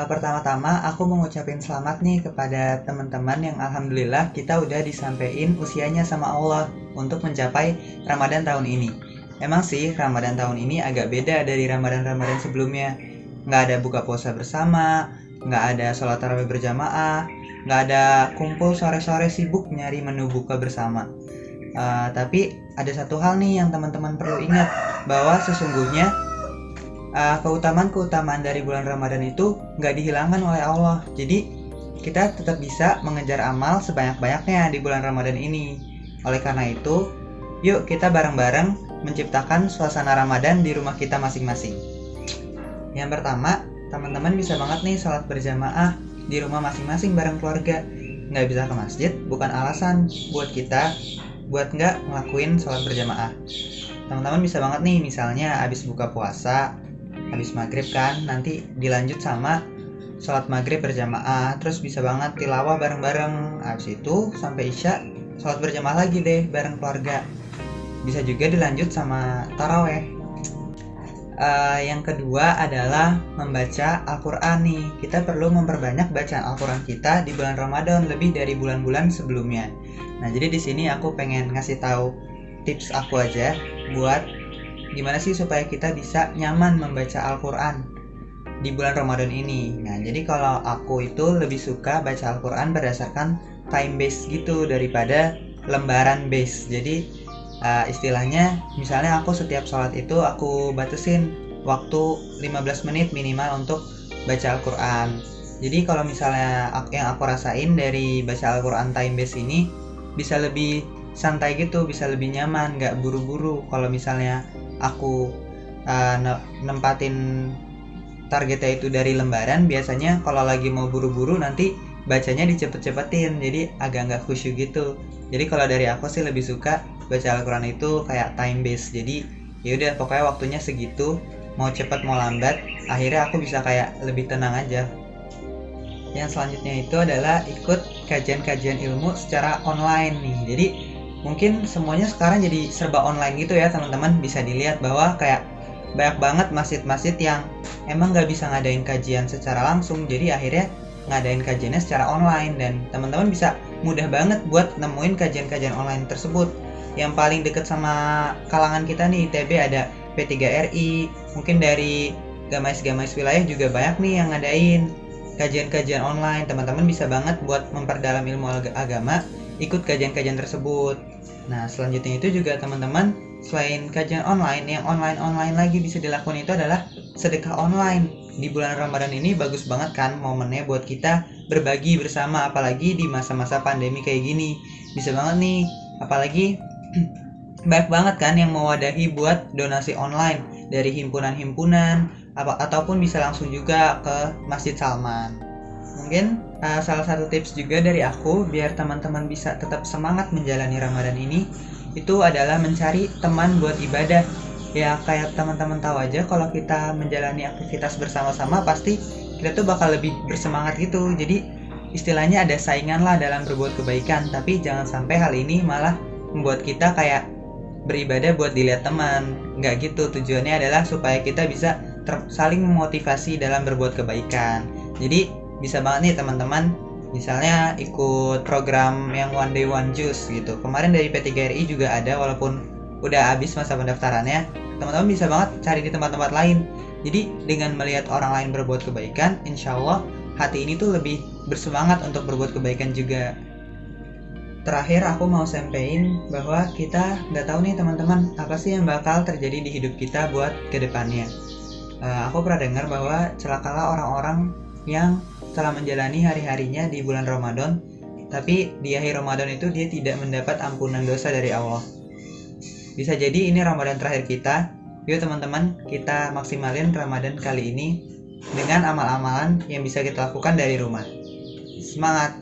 Pertama-tama aku mau ngucapin selamat nih kepada teman-teman yang alhamdulillah kita udah disampein usianya sama Allah untuk mencapai Ramadan tahun ini. Emang sih Ramadan tahun ini agak beda dari Ramadan-Ramadan sebelumnya. Nggak ada buka puasa bersama, nggak ada sholat tarawih berjamaah, nggak ada kumpul sore-sore sibuk nyari menu buka bersama. Tapi ada satu hal nih yang teman-teman perlu ingat, bahwa sesungguhnya keutamaan-keutamaan dari bulan Ramadan itu nggak dihilangkan oleh Allah. Jadi kita tetap bisa mengejar amal sebanyak-banyaknya di bulan Ramadan ini. Oleh karena itu, yuk kita bareng-bareng menciptakan suasana Ramadan di rumah kita masing-masing. Yang pertama, teman-teman bisa banget nih sholat berjamaah di rumah masing-masing bareng keluarga. Nggak bisa ke masjid bukan alasan buat kita buat nggak ngelakuin sholat berjamaah. Teman-teman bisa banget nih, misalnya abis buka puasa, habis maghrib kan, nanti dilanjut sama sholat maghrib berjamaah, terus bisa banget tilawah bareng-bareng, habis itu sampai isya sholat berjamaah lagi deh bareng keluarga. Bisa juga dilanjut sama taraweh. Yang kedua adalah membaca Al-Quran nih. Kita perlu memperbanyak bacaan Al-Quran kita di bulan Ramadan lebih dari bulan-bulan sebelumnya. Nah, jadi di sini aku pengen ngasih tahu tips aku aja buat gimana sih supaya kita bisa nyaman membaca Al-Quran di bulan Ramadan ini. Nah, jadi kalau aku itu lebih suka baca Al-Quran berdasarkan time base gitu daripada lembaran base. Jadi istilahnya misalnya aku setiap sholat itu aku batasin waktu 15 menit minimal untuk baca Al-Quran. Jadi kalau misalnya yang aku rasain dari baca Al-Quran time base ini bisa lebih santai gitu, bisa lebih nyaman, nggak buru-buru. Kalau misalnya aku nempatin targetnya itu dari lembaran, biasanya kalau lagi mau buru-buru nanti bacanya dicepet-cepetin, jadi agak nggak khusyuk gitu. Jadi kalau dari aku sih lebih suka baca Al-Quran itu kayak time base. Jadi yaudah pokoknya waktunya segitu, mau cepet mau lambat, akhirnya aku bisa kayak lebih tenang aja. Yang selanjutnya itu adalah ikut kajian-kajian ilmu secara online nih. Jadi mungkin semuanya sekarang jadi serba online gitu ya teman-teman. Bisa dilihat bahwa kayak banyak banget masjid-masjid yang emang nggak bisa ngadain kajian secara langsung, jadi akhirnya ngadain kajiannya secara online, dan teman-teman bisa mudah banget buat nemuin kajian-kajian online tersebut. Yang paling deket sama kalangan kita nih ITB ada P3RI, mungkin dari gamais-gamais wilayah juga banyak nih yang ngadain kajian-kajian online. Teman-teman bisa banget buat memperdalam ilmu agama, ikut kajian-kajian tersebut. Nah, selanjutnya itu juga teman-teman, selain kajian online, yang online lagi bisa dilakukan itu adalah sedekah online. Di bulan Ramadan ini bagus banget kan momennya buat kita berbagi bersama, apalagi di masa-masa pandemi kayak gini. Bisa banget nih, apalagi banyak banget kan yang mewadahi buat donasi online dari himpunan-himpunan, ataupun bisa langsung juga ke Masjid Salman. Mungkin salah satu tips juga dari aku biar teman-teman bisa tetap semangat menjalani Ramadan ini itu adalah mencari teman buat ibadah. Ya kayak teman-teman tahu aja, kalau kita menjalani aktivitas bersama-sama pasti kita tuh bakal lebih bersemangat gitu. Jadi istilahnya ada saingan lah dalam berbuat kebaikan, tapi jangan sampai hal ini malah membuat kita kayak beribadah buat dilihat teman. Nggak gitu, tujuannya adalah supaya kita bisa saling memotivasi dalam berbuat kebaikan. Jadi bisa banget nih teman-teman misalnya ikut program yang One Day One Juice gitu. Kemarin dari P3RI juga ada, walaupun udah habis masa pendaftarannya. Teman-teman bisa banget cari di tempat-tempat lain. Jadi dengan melihat orang lain berbuat kebaikan, insya Allah hati ini tuh lebih bersemangat untuk berbuat kebaikan juga. Terakhir aku mau sampein bahwa kita nggak tahu nih teman-teman apa sih yang bakal terjadi di hidup kita buat kedepannya. Aku pernah dengar bahwa celakalah orang-orang yang telah menjalani hari-harinya di bulan Ramadan, tapi di akhir Ramadan itu dia tidak mendapat ampunan dosa dari Allah. Bisa jadi ini Ramadan terakhir kita. Yuk teman-teman, kita maksimalin Ramadan kali ini dengan amal-amalan yang bisa kita lakukan dari rumah. Semangat!